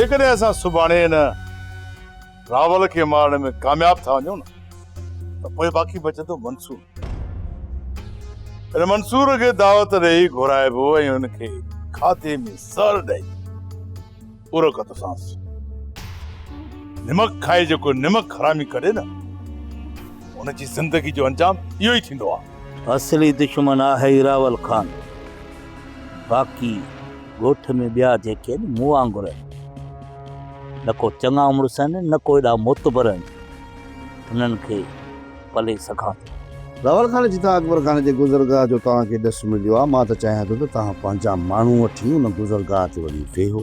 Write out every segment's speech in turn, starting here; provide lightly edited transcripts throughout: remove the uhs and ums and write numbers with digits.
जेकॾहिं असां सुभाणे न रावल खे मारण में कामयाब था वञूं न त पोइ बाक़ी बचंदो मंसूर। इन मंसूर खे दावत ॾेई घुराइबो ऐं हुनखे खाते में सर ॾेई पूरो कंदोसांसि। निमक खाए जेको निमक हरामी करे न उनजी ज़िंदगी जो अंजाम इहो ई थींदो आहे। असली दुश्मन आहे ई रावल खान। बाक़ी ॻोठ में ॿिया जेके आहिनि मूं वांगुर न को चङा मुड़ुस आहिनि न को एॾा मोतबर आहिनि, उन्हनि खे पले सघां थो। रावल खान जितां अकबर खान जे गुज़रगाह जो तव्हांखे ॾस मिलियो आहे, मां त चाहियां थो त तव्हां पंहिंजा माण्हू वठी उन गुज़रगाह ते वञी वेहो।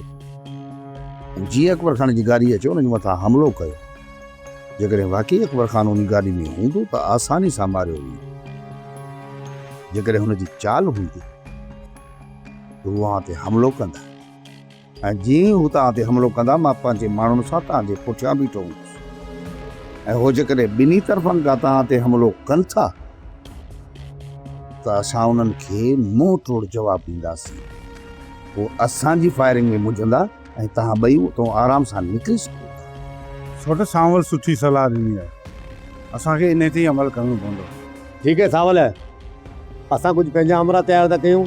जीअं अकबर खान जी गाॾी अचे उन जे मथां हमलो कयो। जेकॾहिं वाक़ई अकबर खान उन गाॾी में हूंदो त आसानी सां मारियो वेंदो। जेकॾहिं हुनजी चाल हूंदी त उहा ते हमलो कंदा, ऐं जीअं हू तव्हां ते हमलो कंदा मां पंहिंजे माण्हुनि सां तव्हांजे पुठियां बीठो हूंदुसि। ऐं हो जेकॾहिं ॿिन्ही तरफ़नि खां तव्हां ते हमलो कनि था त असां उन्हनि खे मुंहुं तोड़ जवाबु ॾींदासीं। पोइ असांजी फायरिंग में मुंझंदा ऐं तव्हां ॿई उतां आराम सां निकिरी सघो। छोट सांवल सुठी सलाह ॾिनी आहे, असांखे इन ते ई अमल करणो पवंदो। ठीकु है सांवल, असां कुझु पंहिंजा अमरा तयारु था कयूं,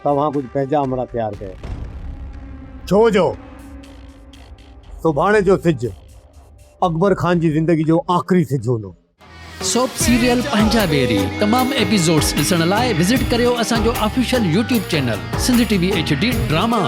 तव्हां कुझु पंहिंजा अमरा तयारु कयो। छो जो सुभाणे जो सिज अकबर खान जी ज़िंदगी जो आख़िरी सिज हूंदो। सोप सीरियल पंजाबेरी तमाम एपिसोड्स ॾिसण लाइ विज़िट करियो असांजो official YouTube channel Sindh TV HD drama.